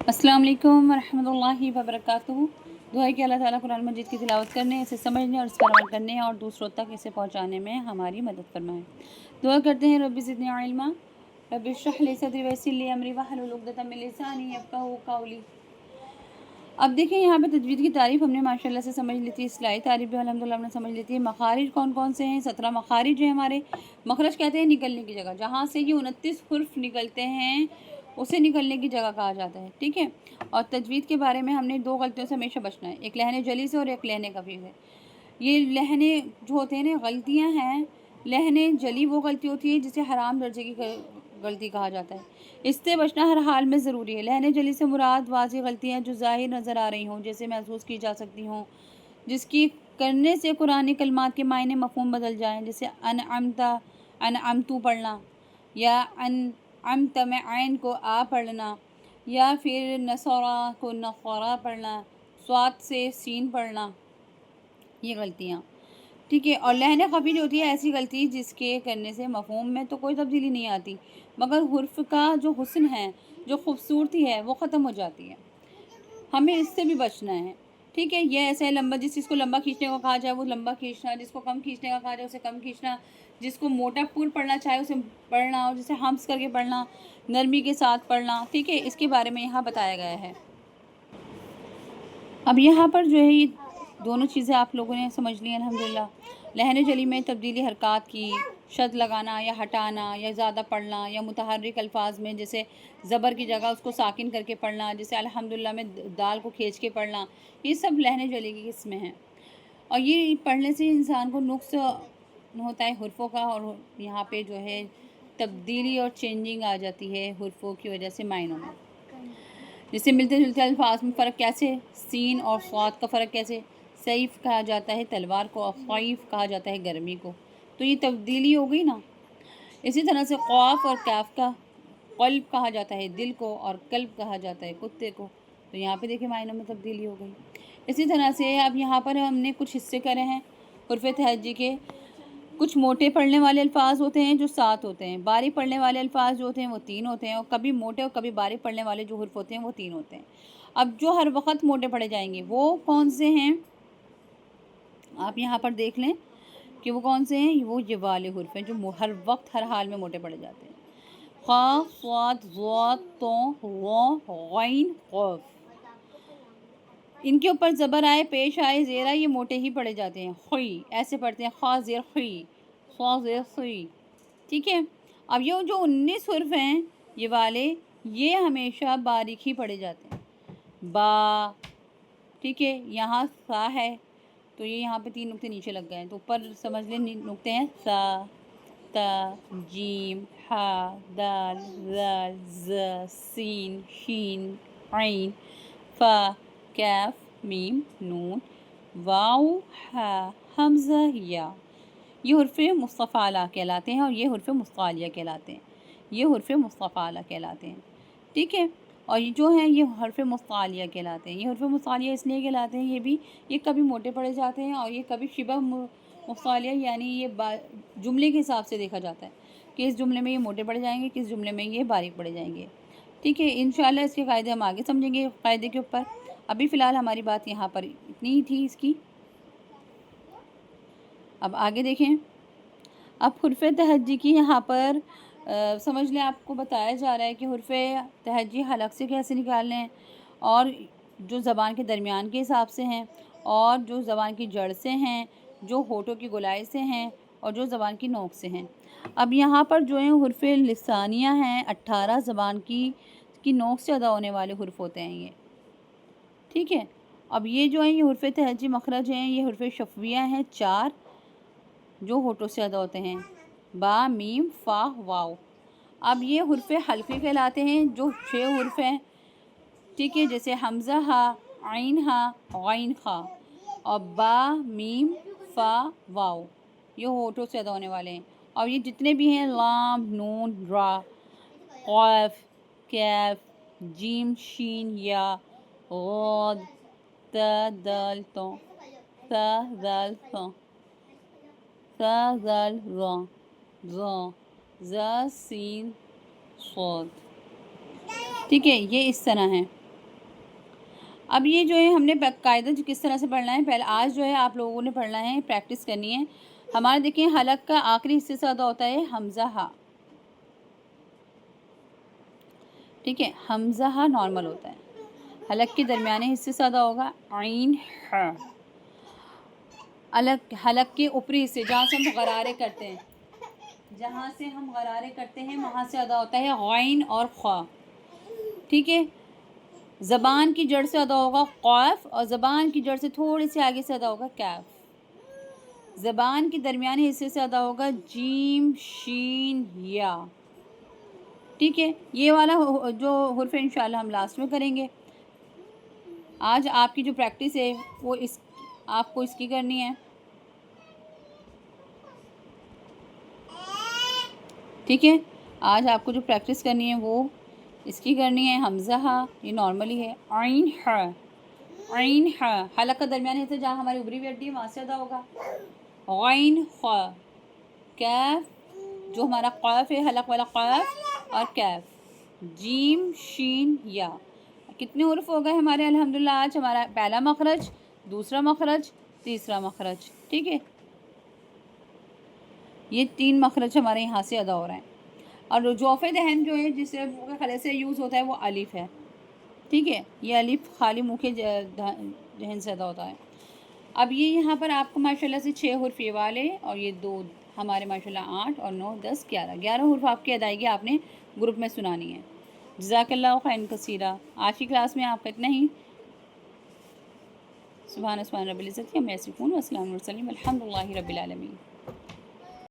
अस्सलाम वालेकुम वरहमतुल्लाहि वबरकातुहू। दुआ है कि अल्लाह ताला कुरान मजीद की तिलावत करने, इसे समझने और इस पर अमल करने और दूसरों तक इसे पहुँचाने में हमारी मदद फरमाएँ। दुआ करते हैं रब्बि ज़िदनी इल्मा, रब्बि इश्रह ली सदरी वयस्सिर ली अमरी वहलुल उक़दतम मिन लिसानी यफ़क़हू क़ौली। अब देखिए यहाँ पे तजवीद की तारीफ़ हमने माशाल्लाह से समझ ली थी, इस्लाही तारीफ़ भी अल्हम्दुलिल्लाह हमने समझ ली थी। मखारिज कौन कौन से हैं? 17 मखारिज हैं हमारे। मखरज कहते हैं निकलने की जगह, जहाँ से ये 29 हुर्फ निकलते हैं उसे निकलने की जगह कहा जाता है, ठीक है। और तजवीद के बारे में हमने 2 गलतियों से हमेशा बचना है, एक लहने जली से और एक लहने खफी से। ये लहने जो होते हैं ना, गलतियाँ हैं, लहने जली वो गलती होती है जिसे हराम दर्जे की गलती कहा जाता है। इससे बचना हर हाल में ज़रूरी है। लहने जली से मुराद वाज़ेह गलतियाँ जो ज़ाहिर नज़र आ रही हों, जैसे महसूस की जा सकती हों, जिसकी करने से कुरानी कलमात के मायने मफ़हूम बदल जाएँ, जैसे अनअमता, अनअमतु पढ़ना, या अनअमत में ऐन को आ पढ़ना, या फिर नसरा को नख़रा पढ़ना, स्वाद से सीन पढ़ना, ये गलतियाँ, ठीक है। और लहने खफ़ी जो होती है ऐसी गलती जिसके करने से मफ़हूम में तो कोई तब्दीली नहीं आती, मगर हुर्फ़ का जो हुस्न है, जो खूबसूरती है, वो ख़त्म हो जाती है। हमें इससे भी बचना है, ठीक है। ये ऐसा है, लंबा, जिस चीज़ को लंबा खींचने को कहा जाए वो लंबा खींचना, जिसको कम खींचने का कहा जाए उसे कम खींचना, जिसको मोटा पुर पढ़ना चाहे उसे पढ़ना, और जिसे हम्स करके पढ़ना, नरमी के साथ पढ़ना, ठीक है। इसके बारे में यहाँ बताया गया है। अब यहाँ पर जो है ये दोनों चीज़ें आप लोगों ने समझ ली अल्हम्दुलिल्लाह। लहने जली में तब्दीली हरकत की, शद लगाना या हटाना, या ज़्यादा पढ़ना, या मुतहर्रिक अल्फाज में जैसे ज़बर की जगह उसको साकिन करके पढ़ना, जैसे अल्हम्दुलिल्लाह में दाल को खींच के पढ़ना, ये सब लहने जली की किस्में हैं। और ये पढ़ने से इंसान को नुक्स होता है हुर्फ़ों का, और यहाँ पे जो है तब्दीली और चेंजिंग आ जाती है हुर्फ़ों की वजह से मायनों में। जिससे मिलते जुलते अल्फाज में फ़र्क कैसे, सीन और स्वाद का फ़र्क कैसे, सैफ़ कहा जाता है तलवार को, और ख़ैफ़ कहा जाता है गर्मी को, तो ये तब्दीली हो गई ना। इसी तरह से क़ाफ़ और कैफ़ का क़ल्ब कहा जाता है दिल को, और कल्ब कहा जाता है कुत्ते को, तो यहाँ पे देखिए मायनों में तब्दीली हो गई। इसी तरह से अब यहाँ पर हमने कुछ हिस्से करे हैं हुर्फ़ तहज्जी के। कुछ मोटे पढ़ने वाले अल्फाज होते हैं जो 7 होते हैं, बारीक पढ़ने वाले अल्फाज जो होते हैं वो 3 होते हैं, और कभी मोटे और कभी बारीक पढ़ने वाले जो हुर्फ़ होते हैं वो 3 होते हैं। अब जो हर वक्त मोटे पढ़े जाएंगे वो कौन से हैं, आप यहाँ पर देख लें कि वो कौन से हैं। वो ये वाले हुर्फ़ हैं जो हर वक्त हर हाल में मोटे पढ़े जाते हैं। ख़ा, स्वाद, ज़ा, तो, ग़, ग़ैन, क़ाफ़। इनके ऊपर ज़बर आए, पेश आए, ज़ेर आए, ये मोटे ही पढ़े जाते हैं। ख़ुई ऐसे पढ़ते हैं, ख़ा ज़ेर ख़ुई, ख़ा ज़ेर ख़ुई, ठीक है। अब ये जो 19 हुर्फ़ हैं ये वाले, ये हमेशा बारीक ही पढ़े जाते हैं। बा, ठीक है, यहाँ सा है तो ये यहाँ पे 3 नुक्ते नीचे लग गए हैं, तो ऊपर समझ लें नुक्ते हैं सा, ता, जीम, हा, दाल, ज़ाल, ज़, सीन, शीन, ऐन, फ़ा, कैफ, मीम, नून, वाव, हा, हमज़ा, या। ये हुर्फ़ मुस्तफ़ाला कहलाते हैं, और ये हुर्फ़ मुस्तालिया कहलाते हैं। ये हुर्फ़ मुस्तफ़ाला कहलाते हैं, ठीक है। और ये जो हैं ये हुर्फ़ मुस्तालिया कहलाते हैं। ये हुर्फ़ मुस्तालिया इसलिए कहलाते हैं, ये कभी मोटे पढ़े जाते हैं, और ये कभी शिबह मुस्तालिया, यानी ये जुमले के हिसाब से देखा जाता है कि इस जुमले में ये मोटे पढ़े जाएंगे, किस जुमले में ये बारीक पढ़े जाएंगे, ठीक है। इंशाअल्लाह इसके क़ायदे हम आगे समझेंगे क़ायदे के ऊपर। अभी फ़िलहाल हमारी बात यहाँ पर इतनी ही थी इसकी। अब आगे देखें। अब हुर्फ़ तहज्जी की यहाँ पर समझ लें, आपको बताया जा रहा है कि हुर्फ़ तहज्जी हलक़ से कैसे निकालें, और जो ज़बान के दरमियान के हिसाब से हैं, और जो ज़बान की जड़ से हैं, जो होठों की गोलाई से हैं, और जो ज़बान की नोक से हैं। अब यहाँ पर जो है हुर्फ़ लिसानिया हैं, 18 ज़बान की नोक से अदा होने वाले हुर्फ़ होते हैं ये, ठीक है। अब ये जो है ये हुर्फ़ तहज्जी मखरज हैं, ये हुर्फ़ शफ़विया हैं 4 जो होठों से अदा होते हैं, बा, मीम, फ़ा, वाव। अब ये हुर्फ़ हल्क़ी कहलाते हैं जो 6 हुर्फ़ हैं, ठीक है, जैसे हमज़ा हा, ऐन हा, ग़ैन ख़ा, और बा, मीम, फ़ा, वाव, ये होठों से अदा होने वाले हैं। और ये जितने भी हैं लाम, नून, रा, क़ाफ़, कैफ़, जीम, शीन, या, ग़ाद, ता, दाल, तो, सा, ज़ाल, सा, सा, ज़ाल, ज़ा, ज़ा, सीन, स्वाद, ठीक है, ये इस तरह हैं। اب یہ جو ہے ہم نے قاعدہ جو کس طرح سے پڑھنا ہے، پہلے آج جو ہے آپ لوگوں نے پڑھنا ہے، پریکٹس کرنی ہے. ہمارے دیکھیں حلق کا آخری حصے سے ادا ہوتا ہے حمزہ ہا، ٹھیک ہے، حمزہ ہا نارمل ہوتا ہے. حلق کے درمیانے حصے سے ادا ہوگا عین ہا. حلق کے اوپری حصے جہاں سے ہم غرارے کرتے ہیں، وہاں سے ادا ہوتا ہے غین اور خا، ٹھیک ہے. زبان کی جڑ سے ادا ہوگا قاف، اور زبان کی جڑ سے تھوڑی سی آگے سے ادا ہوگا کاف. زبان کے درمیانے حصے سے ادا ہوگا جیم شین یا، ٹھیک ہے. یہ والا جو حرف انشاءاللہ ہم لاسٹ میں کریں گے. آج آپ کی جو پریکٹس ہے وہ آپ کو اس کی کرنی ہے، ٹھیک ہے. آج آپ کو جو پریکٹس کرنی ہے وہ اس کی کرنی ہے. حمزہ ہا یہ نارملی ہے، عین ہا، عین ہا. حلق کا درمیان ہے جہاں ہماری اوپری بھی ہڈی ہے وہاں سے ادا ہوگا غین خا. کیف جو ہمارا قاف ہے، حلق والا قاف اور کیف. جیم شین یا. کتنے حروف ہو گئے ہمارے الحمدللہ آج؟ ہمارا پہلا مخرج، دوسرا مخرج، تیسرا مخرج، ٹھیک ہے. یہ 3 مخرج ہمارے یہاں سے ادا ہو رہے ہیں. اور جوف دہن جو ہے جس سے منہ کے خلے سے یوز ہوتا ہے وہ الف ہے، ٹھیک ہے. یہ الف خالی منہ کے دہن سے ادا ہوتا ہے. اب یہ یہاں پر آپ کو ماشاءاللہ سے 6 حرف یہ والے اور یہ 2 ہمارے ماشاءاللہ 8 اور 9 10 11 حرف آپ کی ادائیگی آپ نے گروپ میں سنانی ہے. جزاک اللہ خیرا کثیرا. آج کی کلاس میں آپ کا اتنا ہی. سبحان رب العزت عما یصفون، والسلام علی المرسلین، والحمد للہ رب العالمین.